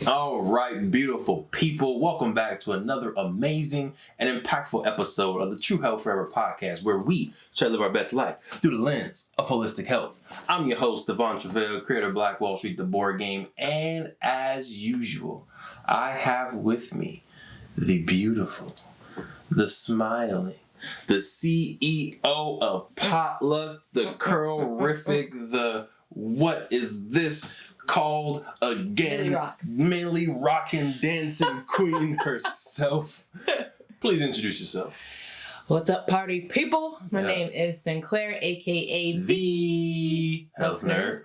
All right, beautiful people. Welcome back to another amazing and impactful episode of the Truvel Forever podcast, where we try to live our best life through the lens of holistic health. I'm your host, Truvel, creator of Black Wall Street, the board game. And as usual, I have with me the beautiful, the smiling, the CEO of Potluck, the curl-rific, the what is this called again, Millie rockin' dancing queen herself. Please introduce yourself. What's up, party people? My name is Sinclair, aka the Health Nerd.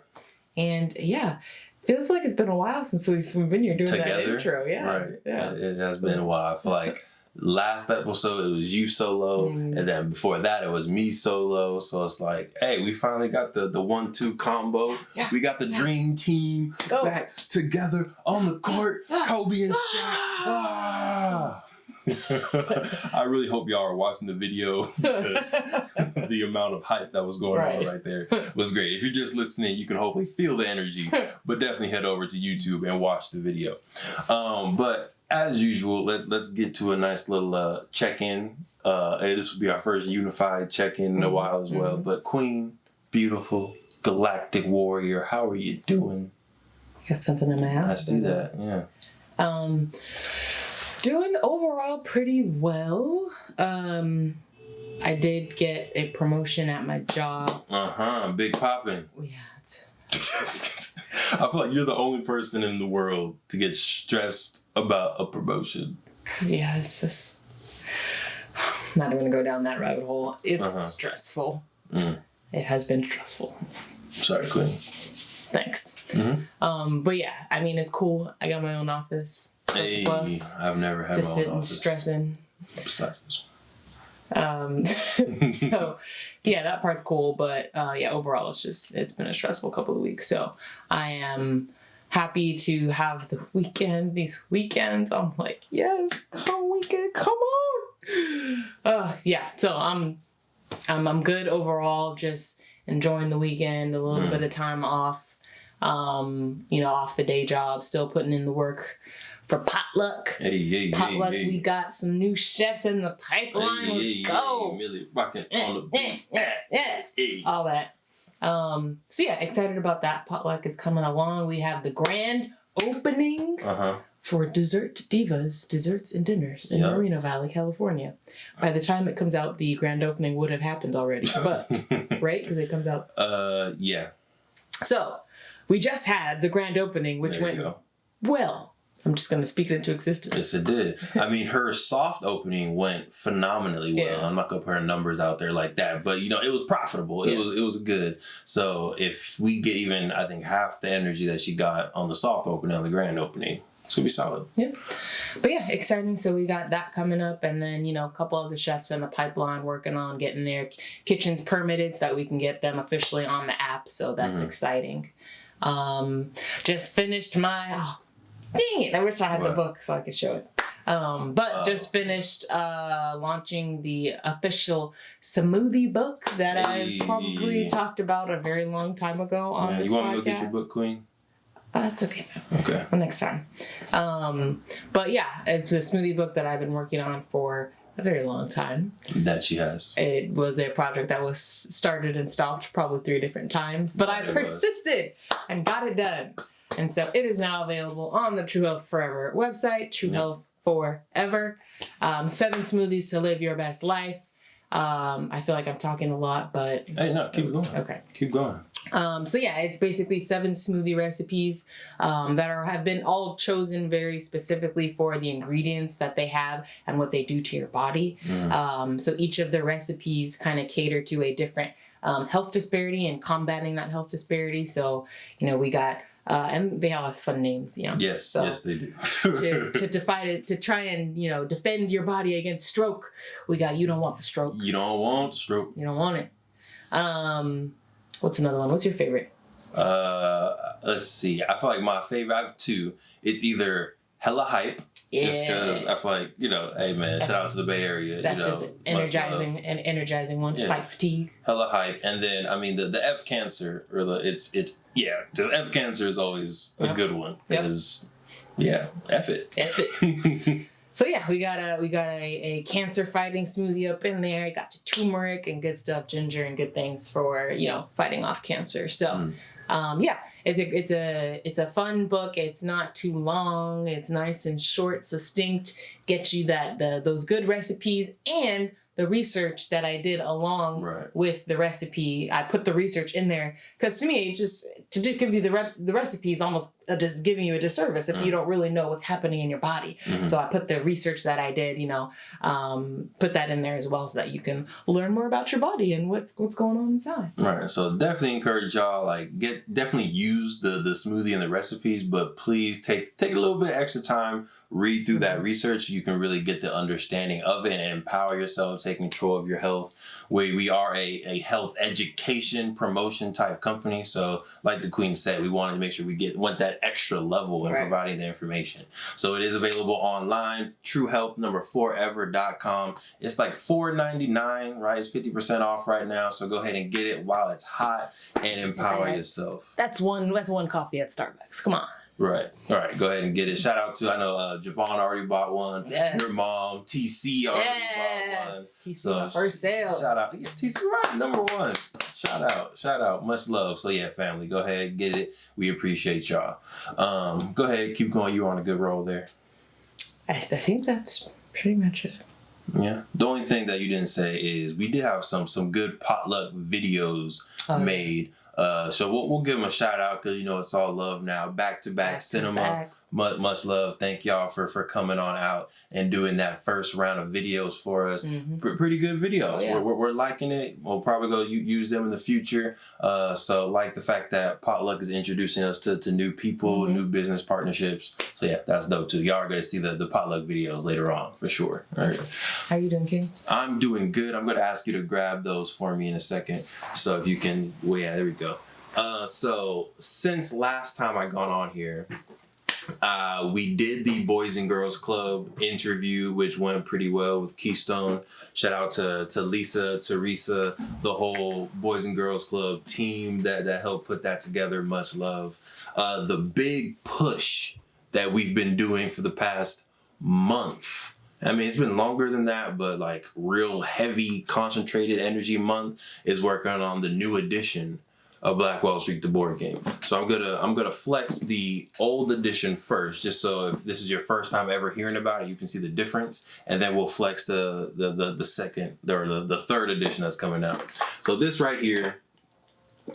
And feels like it's been a while since we've been here doing Together. That intro. Right. Yeah. It has been a while. I feel like last episode it was you solo, and then before that it was me solo. So it's like, hey, we finally got the 1-2 combo. Yeah. We got the dream team back together on the court. Kobe and Shaq. I really hope y'all are watching the video because the amount of hype that was going on right there was great. If you're just listening, you can hopefully feel the energy, but definitely head over to YouTube and watch the video. But as usual, let's get to a nice little check-in. And this will be our first unified check-in in a while as well. But Queen, beautiful, galactic warrior, how are you doing? Got something in my house. I see that, yeah. Doing overall pretty well. I did get a promotion at my job. Big poppin'. Yeah. I feel like you're the only person in the world to get stressed about a promotion. Yeah, it's just not even gonna go down that rabbit hole. It's stressful. It has been stressful. Sorry, Queen. Thanks. But yeah, I mean, it's cool. I got my own office. Hey, I've never had just my own sitting office. Stressing. Besides this one. So yeah, that part's cool. But overall, it's been a stressful couple of weeks. So I am happy to have the weekend. These weekends, I'm like, yes, come weekend, come on. So I'm good overall. Just enjoying the weekend, a little bit of time off. Off the day job, still putting in the work for Potluck. Potluck, we got some new chefs in the pipeline. Let's go. Millie rocking on the all that. Excited about that. Potluck is coming along. We have the grand opening for Dessert Divas, Desserts and Dinners in Moreno Valley, California. By the time it comes out, the grand opening would have happened already, but right? Because it comes out. Yeah. So we just had the grand opening, which went well. I'm just going to speak it into existence. Yes, it did. I mean, her soft opening went phenomenally well. Yeah. I'm not going to put her numbers out there like that, but it was profitable. It was good. So if we get even, I think, half the energy that she got on the soft opening, on the grand opening, it's going to be solid. Yep. But yeah, exciting. So we got that coming up, and then, a couple of the chefs in the pipeline working on getting their kitchens permitted so that we can get them officially on the app. So that's exciting. Just finished my... dang it, I wish I had the book so I could show it. Just finished launching the official smoothie book that I probably talked about a very long time ago on this podcast. You want me to go get your book, Queen? That's okay. Okay. Next time. It's a smoothie book that I've been working on for a very long time. That she has. It was a project that was started and stopped probably 3 different times, but I persisted and got it done. And so it is now available on the True Health Forever website, True Health Forever. 7 smoothies to live your best life. I feel like I'm talking a lot, but... Hey, no, keep going. Okay. Keep going. It's basically 7 smoothie recipes that have been all chosen very specifically for the ingredients that they have and what they do to your body. So each of the recipes kind of cater to a different health disparity and combating that health disparity. So, we got... and they all have fun names, Yes, yes, they do. to try and defend your body against stroke, we got you don't want the stroke. You don't want the stroke. You don't want it. What's another one? What's your favorite? Let's see. I feel like my favorite. I have 2. It's either hella hype. Yeah. Just because I feel like, hey man, shout out to the Bay Area. That's just energizing one to fight fatigue. Hella hype. And then, I mean, the F cancer, or the F cancer is always a good one. Because Yeah, F it. F it. So yeah, we got a cancer fighting smoothie up in there. Got your turmeric and good stuff, ginger and good things for fighting off cancer. So, yeah, it's a fun book. It's not too long. It's nice and short, succinct. Get you those good recipes and the research that I did along with the recipe. I put the research in there because to me, to give you the recipe is almost just giving you a disservice if you don't really know what's happening in your body. So I put the research that I did, put that in there as well so that you can learn more about your body and what's going on inside. Right. So definitely encourage y'all, definitely use the smoothie and the recipes, but please take a little bit extra time, read through that research. You can really get the understanding of it and empower yourself, take control of your health. We are a health education promotion type company. So like the Queen said, we wanted to make sure we went that extra level in providing the information. So it is available online, truehealth4ever.com. It's like $4.99, right? It's 50% off right now. So go ahead and get it while it's hot and empower yourself. That's one coffee at Starbucks. Come on. Right. All right. Go ahead and get it. Shout out to, I know Javon already bought one. Yes. Your mom, TC already bought one. TC so first sale. Shout out. Yeah, TC right, number one. Shout out. Much love. So yeah, family, go ahead, get it. We appreciate y'all. Go ahead, keep going. You're on a good roll there. I think that's pretty much it. Yeah. The only thing that you didn't say is we did have some good potluck videos made. So we'll give them a shout out because it's all love now. Back to back cinema. Much love. Thank y'all for coming on out and doing that first round of videos for us. Pretty good videos. Oh, yeah. We're liking it. We'll probably go use them in the future. So like the fact that Potluck is introducing us to new people, new business partnerships. So yeah, that's dope too. Y'all are going to see the Potluck videos later on for sure. All right. How you doing, King? I'm doing good. I'm going to ask you to grab those for me in a second. So if you can, there we go. So since last time I gone on here, we did the Boys and Girls Club interview, which went pretty well with Keystone. Shout out to Lisa, Teresa, the whole Boys and Girls Club team that helped put that together. Much love. The big push that we've been doing for the past month. I mean, it's been longer than that, but like real heavy, concentrated energy month is working on the new edition of Black Wall Street, the board game. So I'm gonna flex the old edition first, just so if this is your first time ever hearing about it, you can see the difference, and then we'll flex the second or the third edition that's coming out. So this right here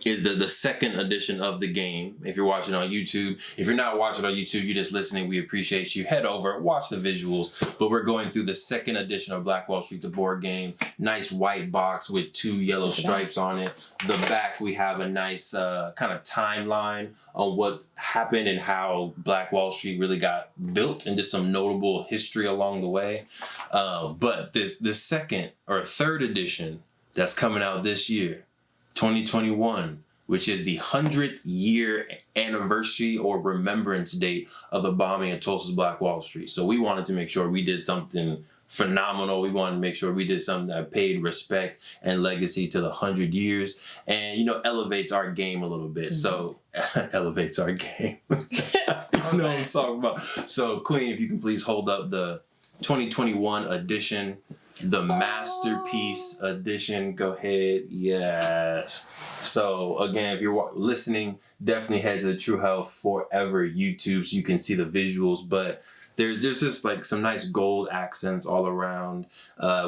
is the second edition of the game. If you're watching on YouTube, if you're not watching on YouTube, you're just listening, we appreciate you. Head over, watch the visuals. But we're going through the second edition of Black Wall Street, the board game. Nice white box with 2 yellow stripes on it. The back, we have a nice kind of timeline on what happened and how Black Wall Street really got built and just some notable history along the way. But this second or third edition that's coming out this year, 2021, which is the 100th year anniversary or remembrance date of the bombing of Tulsa's Black Wall Street. So we wanted to make sure we did something phenomenal. We wanted to make sure we did something that paid respect and legacy to the 100 years and, elevates our game a little bit. So elevates our game. You know what I'm talking about. So Queen, if you can please hold up the 2021 edition. The Masterpiece Edition. Go ahead. Yes. So again, if you're listening, definitely head to the True Health Forever YouTube so you can see the visuals. But there's just like some nice gold accents all around.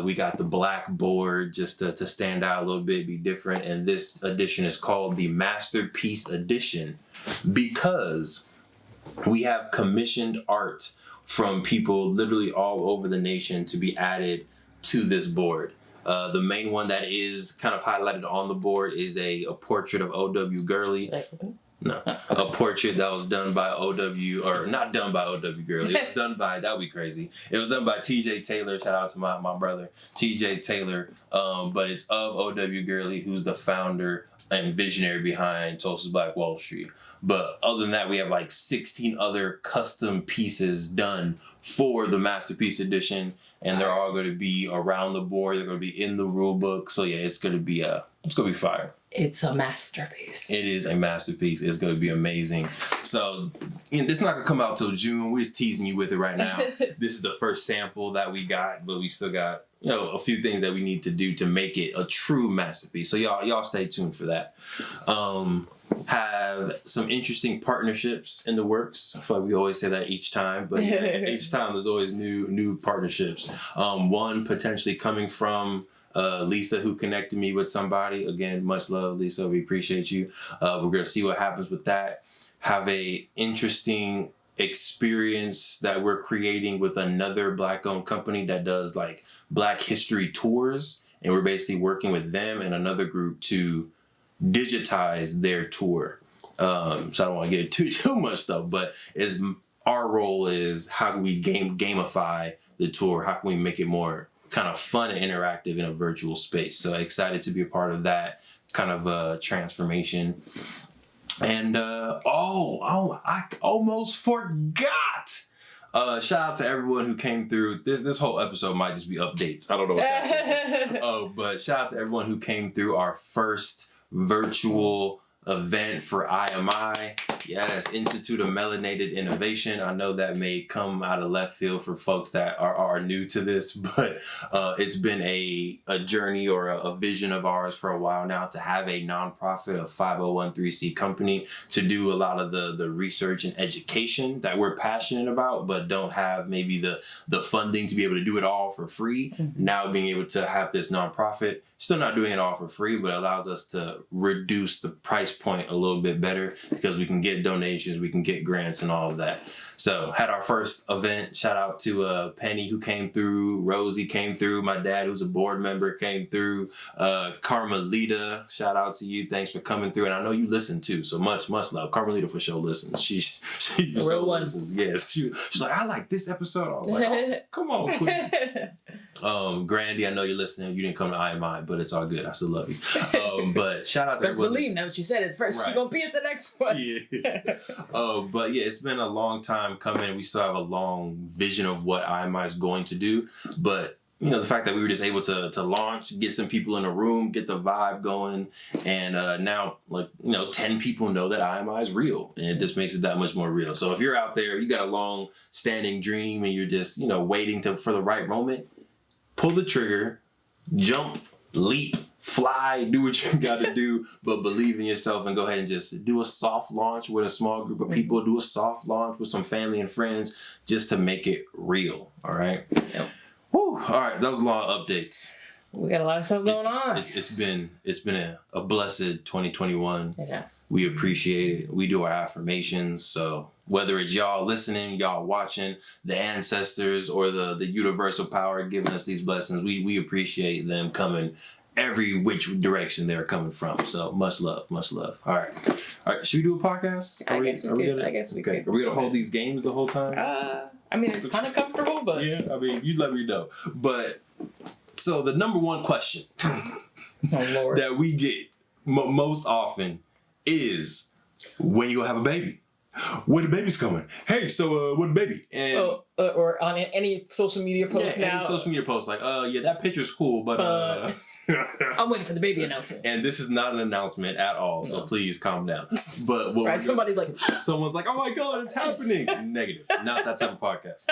We got the black board just to stand out a little bit, be different. And this edition is called the Masterpiece Edition because we have commissioned art from people literally all over the nation to be added to this board. The main one that is kind of highlighted on the board is a portrait of O.W. Gurley. No, a portrait that was done by O.W. or not done by O.W. Gurley. It was done by, that would be crazy. It was done by T.J. Taylor. Shout out to my brother, T.J. Taylor. But it's of O.W. Gurley, who's the founder and visionary behind Tulsa's Black Wall Street. But other than that, we have like 16 other custom pieces done for the Masterpiece Edition, and they're all going to be around the board. They're going to be in the rule book. So yeah, it's going to be fire. It's a masterpiece. It is a masterpiece. It's going to be amazing. So, it's not going to come out till June. We're just teasing you with it right now. This is the first sample that we got, but we still got, a few things that we need to do to make it a true masterpiece. So y'all stay tuned for that. Have some interesting partnerships in the works. I feel like we always say that each time, but each time there's always new partnerships. One potentially coming from Lisa, who connected me with somebody. Again, much love, Lisa. We appreciate you. We're going to see what happens with that. Have a interesting experience that we're creating with another Black-owned company that does like Black history tours. And we're basically working with them and another group to digitize their tour. So I don't want to get into too much stuff, but our role is how can we gamify the tour? How can we make it more kind of fun and interactive in a virtual space? So excited to be a part of that kind of transformation. And I almost forgot. Shout out to everyone who came through. This whole episode might just be updates. I don't know what's happening. But shout out to everyone who came through our first virtual event for IMI. Yes, Institute of Melanated Innovation. I know that may come out of left field for folks that are new to this, but it's been a journey or a vision of ours for a while now to have a nonprofit, a 501(c) company, to do a lot of the research and education that we're passionate about, but don't have maybe the funding to be able to do it all for free. Mm-hmm. Now being able to have this nonprofit, still not doing it all for free, but allows us to reduce the price point a little bit better because we can get donations, we can get grants and all of that. So had our first event. Shout out to Penny who came through, Rosie came through, my dad who's a board member came through, Carmelita, shout out to you, thanks for coming through, and I know you listen too, so much love. Carmelita for sure listens. She for sure listens. Yes, she's like, I like this episode. I was like, oh, come on, queen. Grandy, I know you're listening. You didn't come to IMI, but it's all good. I still love you. But shout out to everyone. Believe now what you said at first. Right. She's gonna be at the next one. She is. But yeah, it's been a long time coming. We still have a long vision of what IMI is going to do. But the fact that we were just able to launch, get some people in a room, get the vibe going, and now 10 people know that IMI is real, and it just makes it that much more real. So if you're out there, you got a long standing dream, and you're just waiting for the right moment. Pull the trigger, jump, leap, fly, do what you got to do, but believe in yourself and go ahead and just do a soft launch with a small group of people, do a soft launch with some family and friends just to make it real, all right? Yep. Woo, all right, that was a lot of updates. We got a lot of stuff going on. It's been a blessed 2021. It has. We appreciate it. We do our affirmations. So whether it's y'all listening, y'all watching, the ancestors, or the universal power giving us these blessings, we appreciate them coming every which direction they're coming from. So much love, much love. All right. Should we do a podcast? I guess we could. Are we gonna hold these games the whole time? I mean, it's kind of comfortable, but yeah. I mean, you let me know. But so the number one question that we get most often is, when you gonna have a baby? When the baby's coming? Hey, so when the baby? And or on any social media post now. Any social media post like, that picture's cool, but I'm waiting for the baby announcement. And this is not an announcement at all, so please calm down. But what someone's like, oh my God, it's happening. Negative. Not that type of podcast.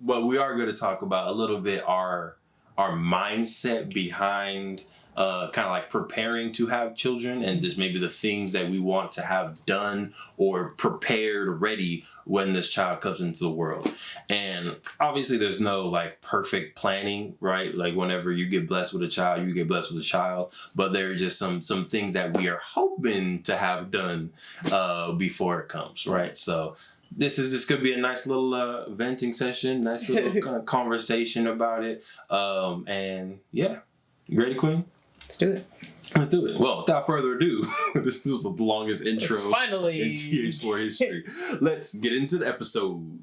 But we are going to talk about a little bit our mindset behind kind of like preparing to have children, and just maybe the things that we want to have done or prepared, ready when this child comes into the world. And obviously there's no like perfect planning, right? Like whenever you get blessed with a child, you get blessed with a child, but there are just some things that we are hoping to have done before it comes, right? So this could be a nice little venting session, nice little kind of conversation about it. And yeah, you ready, Queen? Let's do it. Let's do it. Well, without further ado, this was the longest intro finally in TH4 history. Let's get into the episode.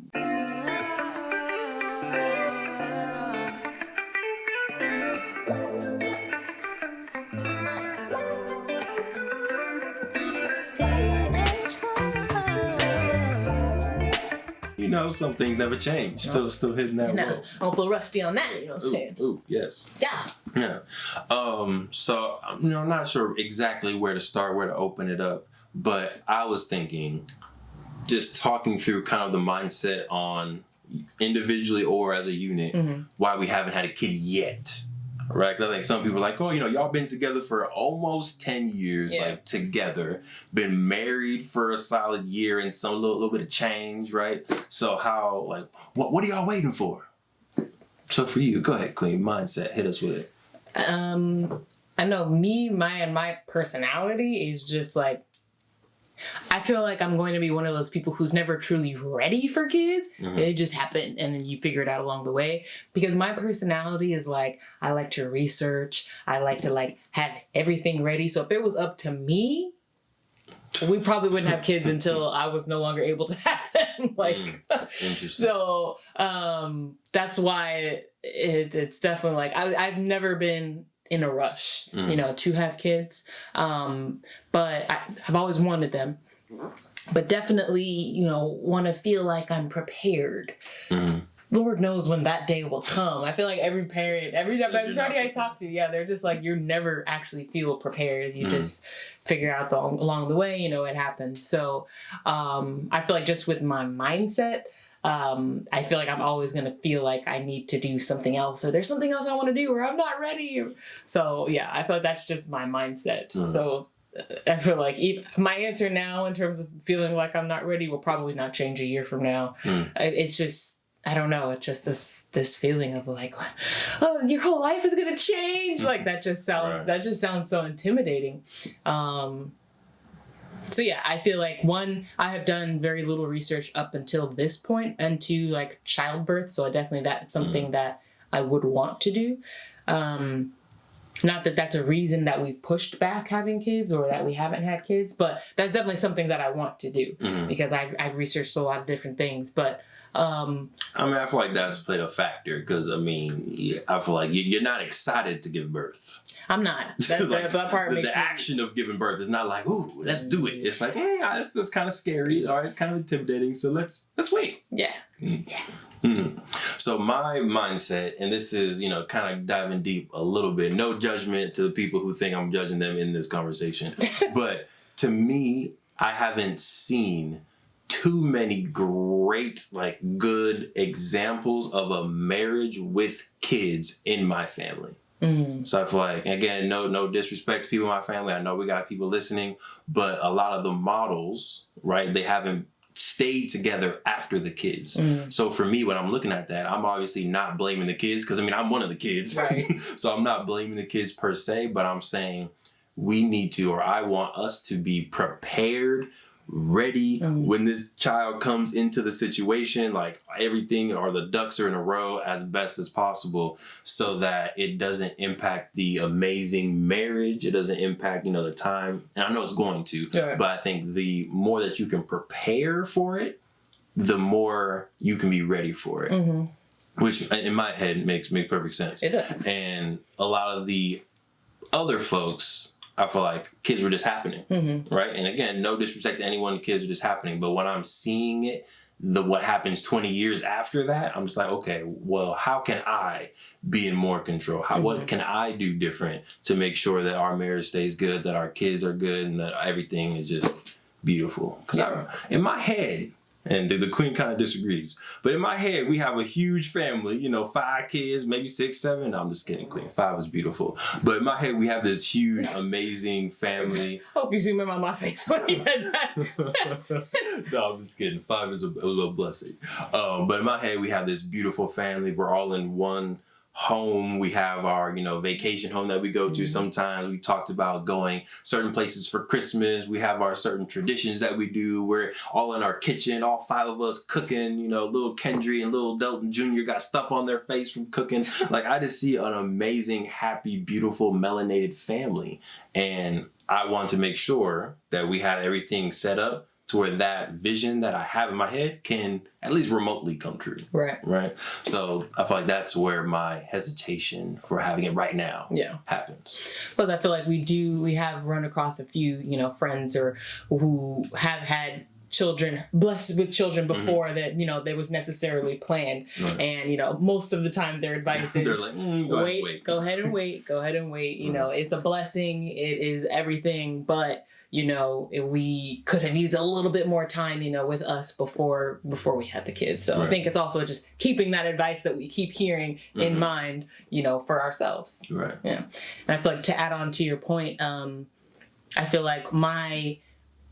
some things never change. Still hitting that road. Uncle Rusty on that, you know what I'm saying? Ooh, yes. Yeah. So, I'm not sure exactly where to start, where to open it up, but I was thinking, just talking through kind of the mindset on individually or as a unit, why we haven't had a kid yet. Right? 'Cause I think some people are like, oh, y'all been together for almost 10 years, like together, been married for a solid year and some little bit of change, right? So how, like, what are y'all waiting for? So for you, go ahead, Queen. Mindset, hit us with it. I know my personality is just like, I feel like I'm going to be one of those people who's never truly ready for kids. It just happened and then you figure it out along the way. Because my personality is like, I like to research. I like to have everything ready. So if it was up to me, we probably wouldn't have kids until I was no longer able to have them. Interesting. So that's why it's definitely like, I've never been in a rush, to have kids. But I've always wanted them. But definitely, want to feel like I'm prepared. Lord knows when that day will come. I feel like every parent, everybody I talk to, they're just like, you never actually feel prepared. You just figure out along the way, it happens. So I feel like just with my mindset, I feel like I'm always going to feel like I need to do something else, or there's something else I want to do, or I'm not ready. So I feel like that's just my mindset. So I feel like my answer now in terms of feeling like I'm not ready will probably not change a year from now. It's just, I don't know. It's just this feeling of like, oh, your whole life is going to change. Like that just sounds so intimidating. So I feel like I have done very little research up until this point into like childbirth. So that's something that I would want to do. Not that that's a reason that we've pushed back having kids or that we haven't had kids, but that's definitely something that I want to do because I've researched a lot of different things. But I feel like that's played a factor because I feel like you're not excited to give birth. I'm not. That part makes the action of giving birth is not like, ooh, let's do it. It's like, that's kind of scary. All right, it's kind of intimidating. So let's wait. Yeah. So my mindset, and this is, kind of diving deep a little bit. No judgment to the people who think I'm judging them in this conversation. But to me, I haven't seen too many great, good examples of a marriage with kids in my family. So I feel like, again, no disrespect to people in my family. I know we got people listening, but a lot of the models, right, they haven't stayed together after the kids. So for me, when I'm looking at that, I'm obviously not blaming the kids because, I'm one of the kids. Right. So I'm not blaming the kids per se, but I'm saying we need to, or I want us to be prepared, ready when this child comes into the situation, like everything or the ducks are in a row as best as possible so that it doesn't impact the amazing marriage. It doesn't impact, the time. And I know it's going to, but I think the more that you can prepare for it, the more you can be ready for it, which in my head makes perfect sense. It does. And a lot of the other folks, I feel like kids were just happening, right? And again, no disrespect to anyone, kids are just happening. But when I'm seeing it, what happens 20 years after that, I'm just like, okay, well, how can I be in more control? What can I do different to make sure that our marriage stays good, that our kids are good, and that everything is just beautiful? Because in my head, and the queen kind of disagrees, but in my head, we have a huge family, 5 kids, maybe 6, 7. No, I'm just kidding, queen. 5 is beautiful. But in my head, we have this huge, amazing family. Hope you zoom in on my face when he said that. No, I'm just kidding. 5 is a blessing. But in my head, we have this beautiful family. We're all in one home. We have our, vacation home that we go to. Sometimes we talked about going certain places for Christmas. We have our certain traditions that we do. We're all in our kitchen, all 5 of us cooking, little Kendry and little Delton Jr. got stuff on their face from cooking. I just see an amazing, happy, beautiful, melanated family. And I want to make sure that we have everything set up to where that vision that I have in my head can at least remotely come true. Right. So I feel like that's where my hesitation for having it right now happens. Plus, I feel like we have run across a few, friends or who have had blessed with children before that, there was necessarily planned. Right. And, most of the time their advice is, like, go ahead and wait. It's a blessing. It is everything. But, we could have used a little bit more time, with us before we had the kids. So right. I think it's also just keeping that advice that we keep hearing in mind, for ourselves. Right. Yeah. And I feel like, to add on to your point, I feel like my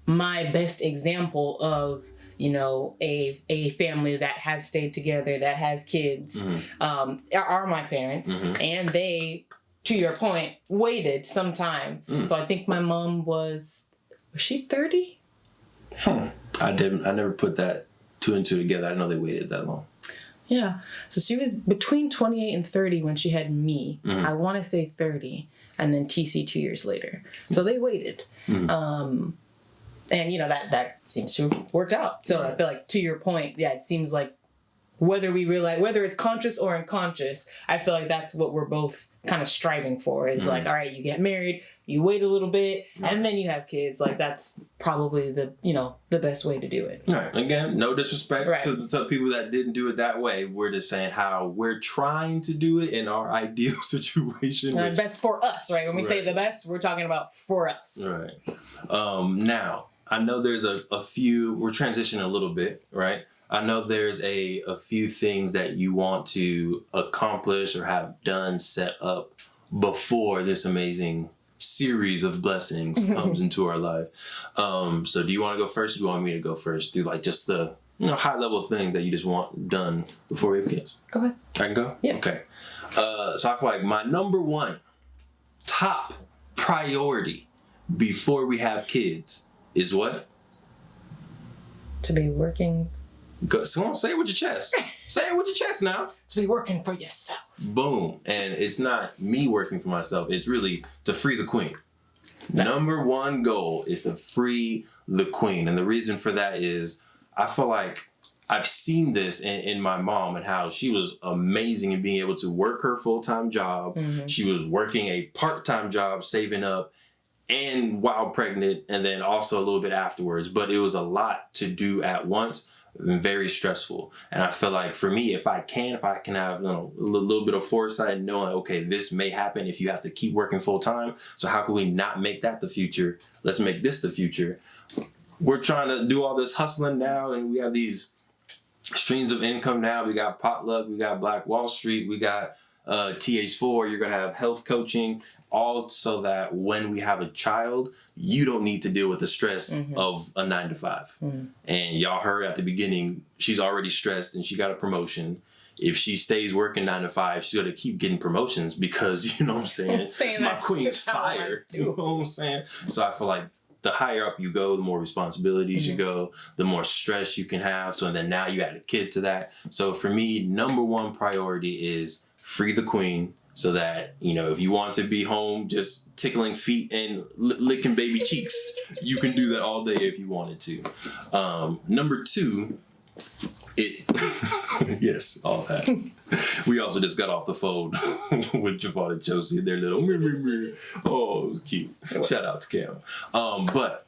best example of, a family that has stayed together, that has kids, are my parents. And they, to your point, waited some time. So I think my mom was she 30? I never put that two and two together. I didn't know they waited that long. Yeah. So she was between 28 and 30 when she had me. I want to say 30. And then TC 2 years later. So they waited. And, that seems to have worked out. So I feel like, to your point, it seems like whether we realize, whether it's conscious or unconscious, I feel like that's what we're both kind of striving for. Is like, all right, you get married, you wait a little bit, and then you have kids. Like, that's probably the best way to do it. All right. Again, no disrespect to people that didn't do it that way. We're just saying how we're trying to do it in our ideal situation. And best for us, right? When we say the best, we're talking about for us. Right. Now, I know there's a few, we're transitioning a little bit, right? I know there's a few things that you want to accomplish or have done, set up before this amazing series of blessings comes into our life. So do you want to go first? Or do you want me to go first through like just the high level thing that you just want done before we have kids? Go ahead. I can go? Yeah. Okay. So I feel like my number one top priority before we have kids is what? To be working. Go, so say it with your chest. Say it with your chest now. To be working for yourself. Boom. And it's not me working for myself. It's really to free the queen. Number one goal is to free the queen. And the reason for that is I feel like I've seen this in my mom and how she was amazing in being able to work her full-time job. She was working a part-time job, saving up, and while pregnant, and then also a little bit afterwards. But it was a lot to do at once. Very stressful. And I feel like for me, if I can have a little bit of foresight, knowing, okay, this may happen if you have to keep working full time. So how can we not make that the future? Let's make this the future. We're trying to do all this hustling now, and we have these streams of income now. We got Potluck, we got Black Wall Street, we got TH4, you're going to have health coaching, all so that when we have a child, you don't need to deal with the stress of a 9-to-5. And y'all heard at the beginning, she's already stressed and she got a promotion. If she stays working 9-to-5, she's going to keep getting promotions because, you know what I'm saying? My queen's fired. You know what I'm saying? So I feel like the higher up you go, the more responsibilities you go, the more stress you can have. So then now you add a kid to that. So for me, number one priority is free the queen. So that, if you want to be home just tickling feet and licking baby cheeks, you can do that all day if you wanted to. Number two, yes, all that. We also just got off the phone with Javon and Josie and their little oh, it was cute. Shout out to Cam. But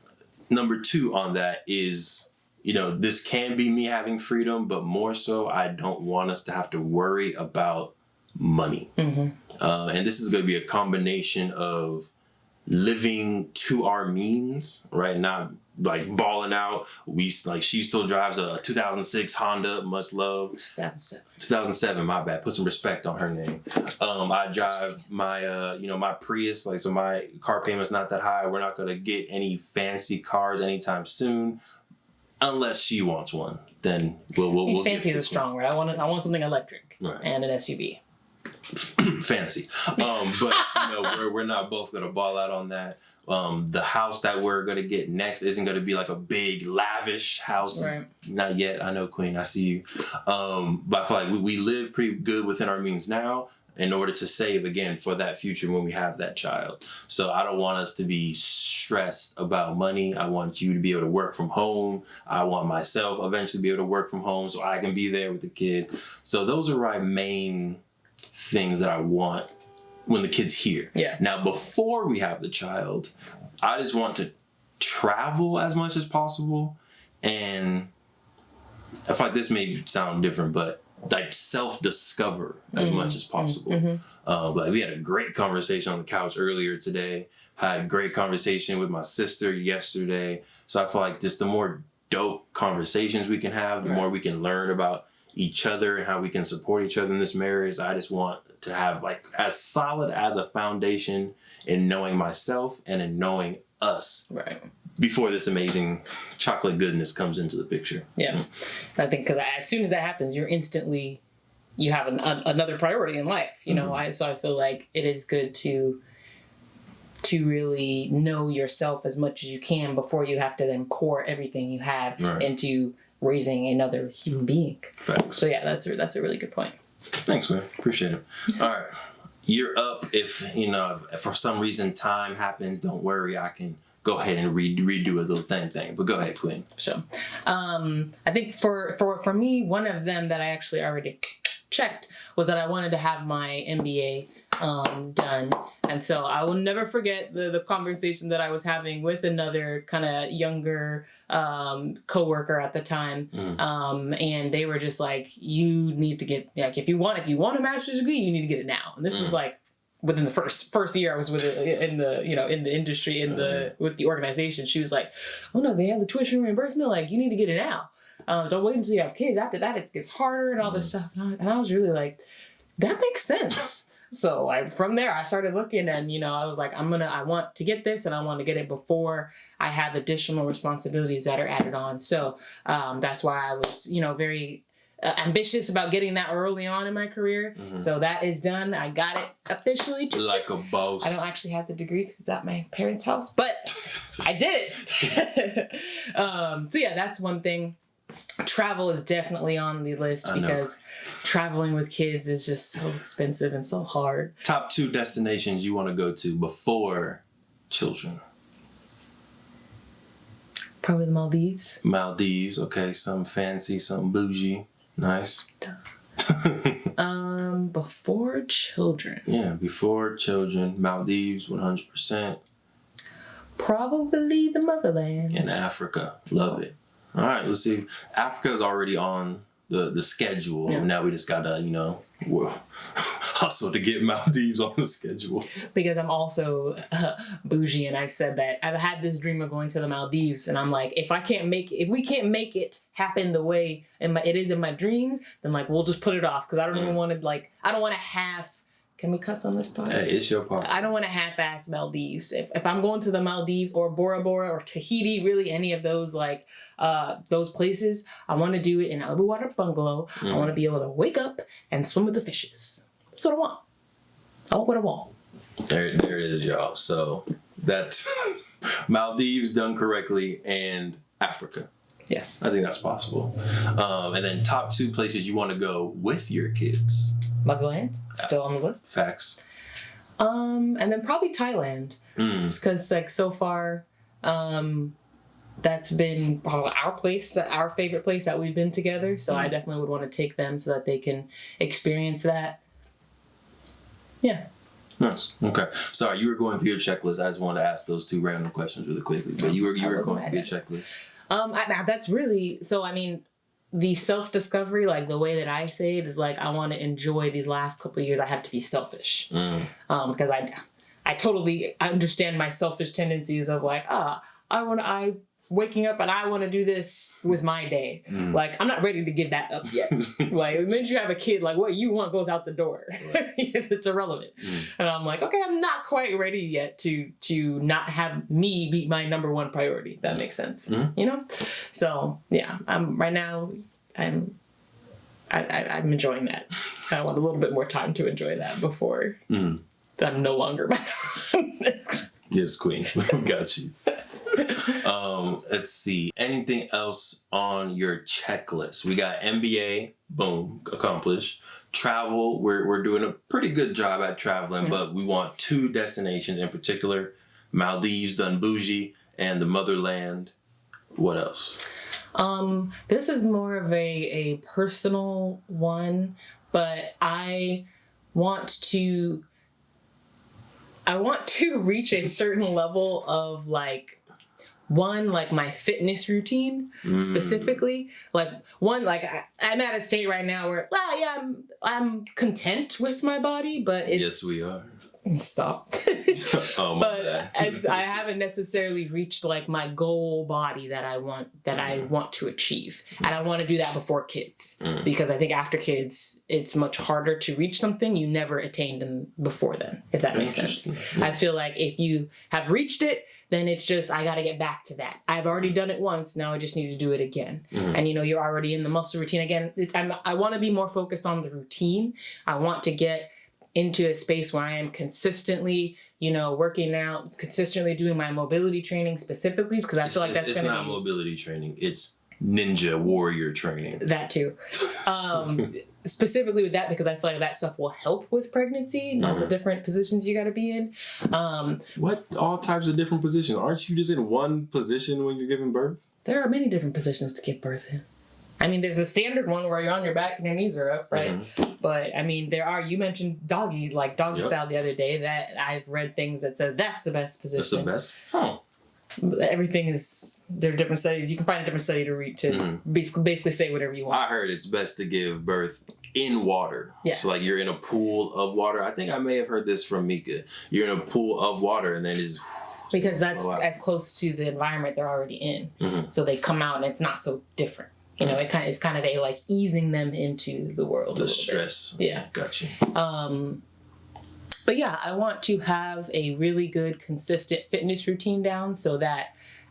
number two on that is, this can be me having freedom, but more so I don't want us to have to worry about money. And this is going to be a combination of living to our means, right? Not like balling out. She still drives a 2006 Honda, much love. 2007, my bad. Put some respect on her name. I drive my, my Prius. So my car payment's not that high. We're not going to get any fancy cars anytime soon, unless she wants one. Then we'll fancy is a strong word. I want something electric and an SUV. Fancy. But we're not both gonna ball out on that. The house that we're gonna get next isn't gonna be like a big lavish house. Right. Not yet. I know, Queen, I see you. But I feel like we live pretty good within our means now in order to save again for that future when we have that child. So I don't want us to be stressed about money. I want you to be able to work from home. I want myself eventually to be able to work from home so I can be there with the kid. So those are my main things that I want when the kid's here. Yeah. Now, before we have the child, I just want to travel as much as possible And I feel like this may sound different, but like self-discover as much as possible. Like we had a great conversation on the couch earlier today. Had a great conversation with my sister yesterday. So I feel like just the more dope conversations we can have, the more we can learn about each other and how we can support each other in this marriage. I just want to have like as solid as a foundation in knowing myself and in knowing us. Right. Before this amazing chocolate goodness comes into the picture. Yeah. I think because as soon as that happens, you have another priority in life, you know. So I feel like it is good to really know yourself as much as you can before you have to then pour everything you have into raising another human being. Facts. So yeah, that's a really good point. Thanks, man. Appreciate it. All right. You're up. If for some reason time happens, don't worry. I can go ahead and redo a little thing. But go ahead, Queen. So, I think for me, one of them that I actually already checked was that I wanted to have my MBA done. And so I will never forget the conversation that I was having with another kind of younger coworker at the time. And they were just like, you need to get, like, if you want a master's degree, you need to get it now. And this was like within the first year I was with it in the industry, with the organization. She was like, oh no, they have the tuition reimbursement. Like, you need to get it now. Don't wait until you have kids. After that, it gets harder and all this stuff. And I was really like, that makes sense. So from there, I started looking, and I was like, I want to get this, and I want to get it before I have additional responsibilities that are added on. So that's why I was, very ambitious about getting that early on in my career. So that is done. I got it officially. Like a boss. I don't actually have the degree because it's at my parents' house, but I did it. So yeah, that's one thing. Travel is definitely on the list because traveling with kids is just so expensive and so hard. Top 2 destinations you want to go to before children? Probably the Maldives. Maldives, okay. Some fancy, some bougie. Nice. Before children. Yeah, before children. Maldives, 100%. Probably the motherland. In Africa. Love it. All right, let's see. Africa is already on the schedule. Yeah. Now we just gotta, hustle to get Maldives on the schedule. Because I'm also bougie, and I've said that I've had this dream of going to the Maldives, and I'm like, if we can't make it happen the way it is in my dreams, then like we'll just put it off because I don't even want to I don't want to half. Can we cuss on this part? Hey, it's your part. I don't want to half-ass Maldives. If I'm going to the Maldives or Bora Bora or Tahiti, really any of those those places, I want to do it in an underwater bungalow. I want to be able to wake up and swim with the fishes. That's what I want. I want what I want. There it is, y'all. So that's Maldives done correctly and Africa. Yes. I think that's possible. And then top 2 places you want to go with your kids. Motherland, still on the list. Facts. And then probably Thailand. Just because so far, that's been probably our favorite place that we've been together. So I definitely would want to take them so that they can experience that. Yeah. Nice. Okay. Sorry, you were going through your checklist. I just wanted to ask those 2 random questions really quickly. But you were going through your checklist. That's really, so I mean, the self-discovery, like the way that I say it is like, I want to enjoy these last couple of years. I have to be selfish. Because I totally understand my selfish tendencies of like, I waking up and I want to do this with my day. Like, I'm not ready to give that up yet. Like, the minute you have a kid, like what you want goes out the door. Right. It's irrelevant. And I'm like, okay, I'm not quite ready yet to not have me be my number one priority. If that makes sense. So yeah, right now I'm enjoying that. I want a little bit more time to enjoy that before I'm no longer my Yes, Queen. Got you. Let's see. Anything else on your checklist? We got MBA, boom, accomplished. Travel, we're doing a pretty good job at traveling, but we want 2 destinations in particular. Maldives, done bougie, and the motherland. What else? This is more of a personal one, but I want to reach a certain level of like one, like my fitness routine specifically. Like one, like I'm at a state right now where, well, yeah, I'm content with my body, but it's... Yes, we are. Stop. Oh, my But bad. I haven't necessarily reached like my goal body that I want to achieve. And I want to do that before kids. Because I think after kids, it's much harder to reach something you never attained before then, if that makes sense. Yeah. I feel like if you have reached it, then it's just, I got to get back to that. I've already done it once. Now I just need to do it again. And, you know, you're already in the muscle routine again. I want to be more focused on the routine. I want to get into a space where I am consistently, you know, working out, consistently doing my mobility training specifically, because I feel like that's going to be... It's not mobility training. It's ninja warrior training. That too. Specifically with that, because I feel like that stuff will help with pregnancy, all the different positions you got to be in. What? All types of different positions? Aren't you just in one position when you're giving birth? There are many different positions to give birth in. I mean, there's a standard one where you're on your back and your knees are up, right? But, I mean, you mentioned doggy style the other day, that I've read things that said that's the best position. That's the best? Huh. There are different studies. You can find a different study to read to basically say whatever you want. I heard it's best to give birth in water. Yes. So, like, you're in a pool of water. I think I may have heard this from Mika. You're in a pool of water and then it's... Because that's as close to the environment they're already in. So they come out and it's not so different. You know, it's kind of a like easing them into the world. The stress. Bit. Yeah. Gotcha. But yeah, I want to have a really good, consistent fitness routine down so that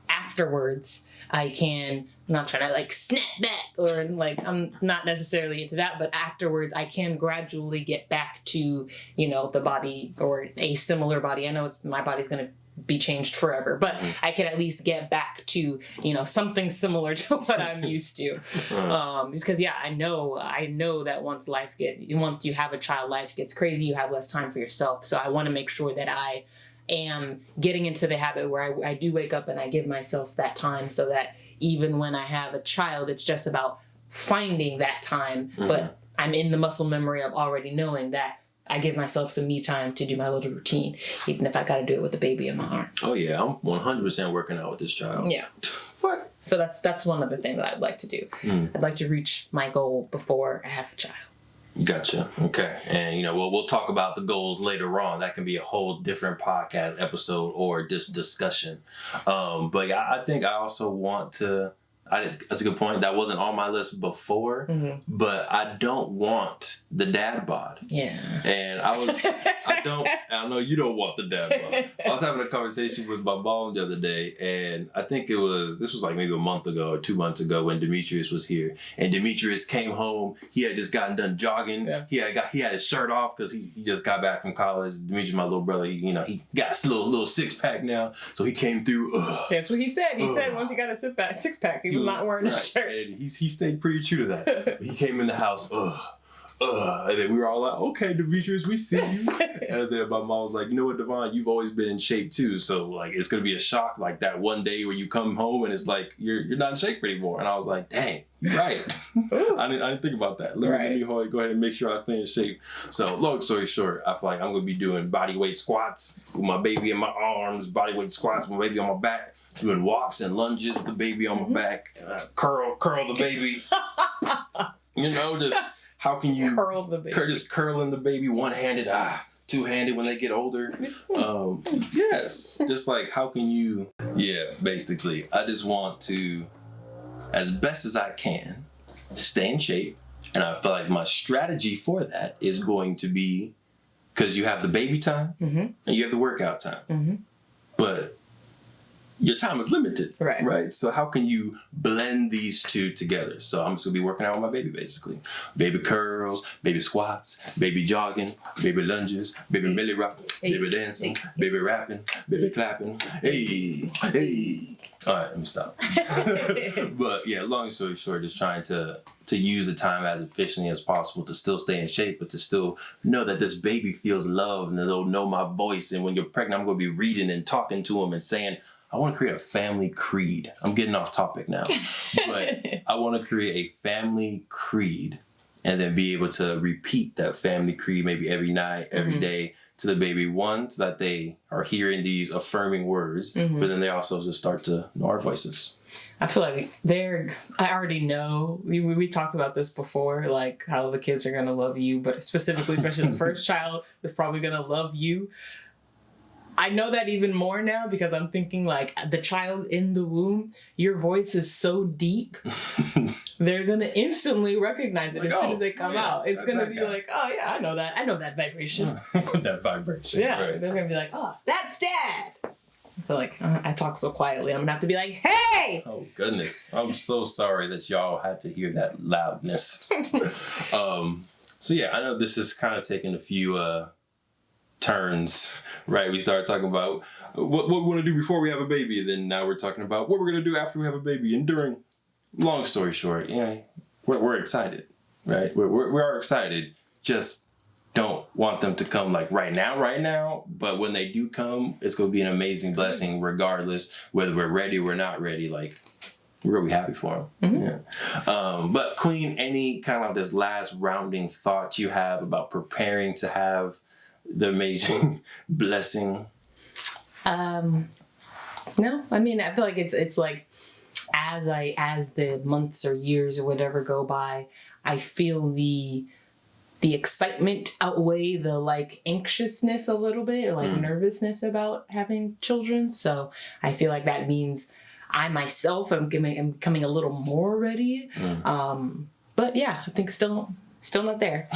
afterwards I can, I'm not trying to like snap back or like, I'm not necessarily into that, but afterwards I can gradually get back to, you know, the body or a similar body. I know my body's going to be changed forever, but I can at least get back to, you know, something similar to what I'm used to. Just because, yeah, I know that once you have a child, life gets crazy, you have less time for yourself. So I want to make sure that I am getting into the habit where I do wake up and I give myself that time so that even when I have a child, it's just about finding that time, but I'm in the muscle memory of already knowing that I give myself some me time to do my little routine, even if I got to do it with the baby in my arms. Oh yeah, I'm 100% working out with this child. Yeah. What? So that's one other thing that I'd like to do. I'd like to reach my goal before I have a child. Gotcha. Okay. And, you know, we'll talk about the goals later on. That can be a whole different podcast episode or just discussion. But yeah, I think I also want to... that's a good point. That wasn't on my list before, but I don't want the dad bod. Yeah. And I know you don't want the dad bod. I was having a conversation with my mom the other day, and I think this was like maybe a month ago or 2 months ago when Demetrius was here. And Demetrius came home. He had just gotten done jogging. Yeah. He had his shirt off because he just got back from college. Demetrius, my little brother, he got a little six pack now. So he came through. That's what he said. He said once he got a six pack, he was not wearing a shirt. And he stayed pretty true to that. He came in the house, and then we were all like, okay, Demetrius, we see you. And then my mom was like, you know what, Devon, you've always been in shape too. So like, it's going to be a shock like that one day where you come home and it's like, you're not in shape anymore. And I was like, dang, you're right. I didn't think about that. Let me go ahead and make sure I stay in shape. So long story short, I feel like I'm going to be doing body weight squats with my baby in my arms, body weight squats with my baby on my back, doing walks and lunges with the baby on my back, curl the baby. You know, just how can you curl the baby? Just curling the baby one-handed, two-handed when they get older. Yes, just like how can you? Yeah, basically, I just want to, as best as I can, stay in shape, and I feel like my strategy for that is going to be because you have the baby time and you have the workout time, but your time is limited, right? So how can you blend these two together? So I'm just gonna be working out with my baby, basically. Baby curls, baby squats, baby jogging, baby lunges, baby belly rock, baby dancing, baby rapping, baby clapping. Hey. All right, let me stop. But yeah, long story short, just trying to use the time as efficiently as possible to still stay in shape, but to still know that this baby feels loved and they'll know my voice. And when you're pregnant, I'm gonna be reading and talking to them and saying, I want to create a family creed. I'm getting off topic now. But I want to create a family creed and then be able to repeat that family creed maybe every night, every day to the baby, one, so that they are hearing these affirming words, but then they also just start to know our voices. I feel like I already know, we talked about this before, like how the kids are going to love you, but specifically, especially the first child is probably going to love you. I know that even more now because I'm thinking like the child in the womb, your voice is so deep. They're going to instantly recognize it like, as soon as they come out. It's going to be like, oh yeah, I know that. I know that vibration. That vibration. Yeah. Right. They're going to be like, oh, that's Dad. So like, I talk so quietly. I'm going to have to be like, hey! Oh goodness. I'm so sorry that y'all had to hear that loudness. So yeah, I know this is kind of taking a few turns, right? We started talking about what we want to do before we have a baby, and then now we're talking about what we're going to do after we have a baby and during. Long story short, we're excited, right? We are excited, just don't want them to come like right now, but when they do come, it's going to be an amazing blessing regardless whether we're ready or we're not ready. Like, we're going to be happy for them. Yeah. But Queen, any kind of this last rounding thought you have about preparing to have the amazing blessing? No, I mean, I feel like it's like as the months or years or whatever go by, I feel the excitement outweigh the like anxiousness a little bit, or like nervousness about having children. So I feel like that means I myself am becoming a little more ready. But yeah, I think still not there.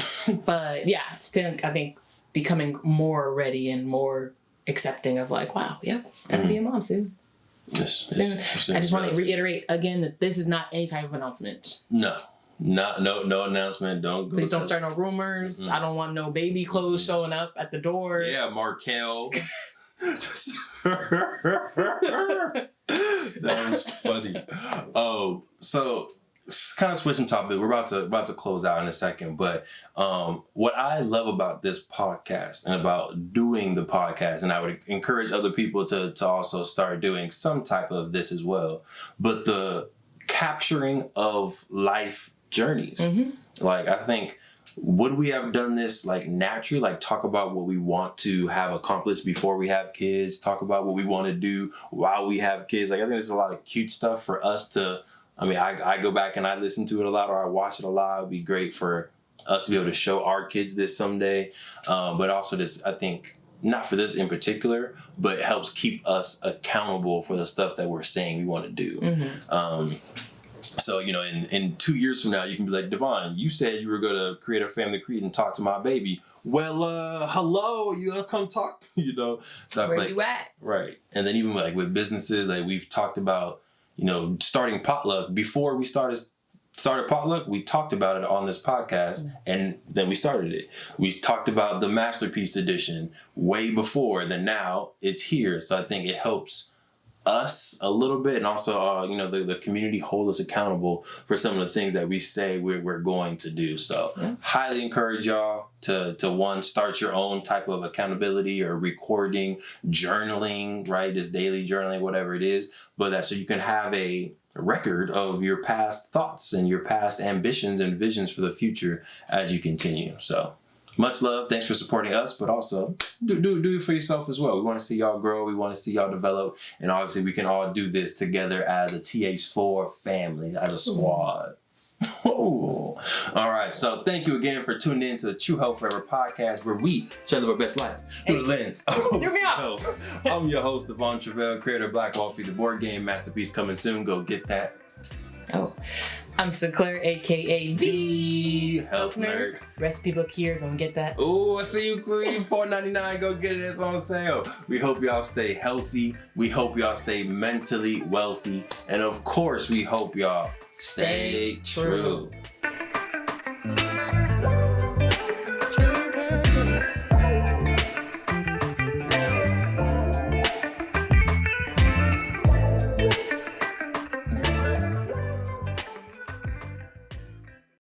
But yeah, still I think becoming more ready and more accepting of like, wow, yep, gonna be a mom soon. Soon. I just want to reiterate again that this is not any type of announcement. No announcement. Please don't start no rumors. I don't want no baby clothes showing up at the door. Yeah, Markel. That was funny. So kind of switching topic. We're about to close out in a second, but what I love about this podcast and about doing the podcast, and I would encourage other people to also start doing some type of this as well, but the capturing of life journeys. Like, I think, would we have done this like naturally, like talk about what we want to have accomplished before we have kids, talk about what we want to do while we have kids? Like, I think there's a lot of cute stuff for us to, I mean, I go back and I listen to it a lot, or I watch it a lot. It would be great for us to be able to show our kids this someday. But also this, I think, not for this in particular, but it helps keep us accountable for the stuff that we're saying we want to do. So, in 2 years from now, you can be like, Devon, you said you were going to create a family creed and talk to my baby. Well, hello, you gotta come talk, So Where you at? Right. And then even like with businesses, like we've talked about, starting potluck. Before we started potluck, we talked about it on this podcast, and then we started it. We talked about the Masterpiece Edition way before, then now it's here. So I think it helps us a little bit, and also the community hold us accountable for some of the things that we say we're going to do. So highly encourage y'all to one, start your own type of accountability or recording, journaling, right? Just daily journaling, whatever it is, but that so you can have a record of your past thoughts and your past ambitions and visions for the future as you continue. So much love. Thanks for supporting us, but also do it for yourself as well. We want to see y'all grow. We want to see y'all develop. And obviously we can all do this together as a TH4 family, as a squad. All right. So thank you again for tuning in to the True Health Forever podcast, where we share our best life through the lens of health. I'm your host, Devon Truvel, creator of Black Wall Street, the board game masterpiece coming soon. Go get that. I'm Sinclair, aka the Health Nerd. Recipe book here, go and get that. Oh, I see you, Queen. $4.99. Go get it. It's on sale. We hope y'all stay healthy. We hope y'all stay mentally wealthy. And of course, we hope y'all stay true. True.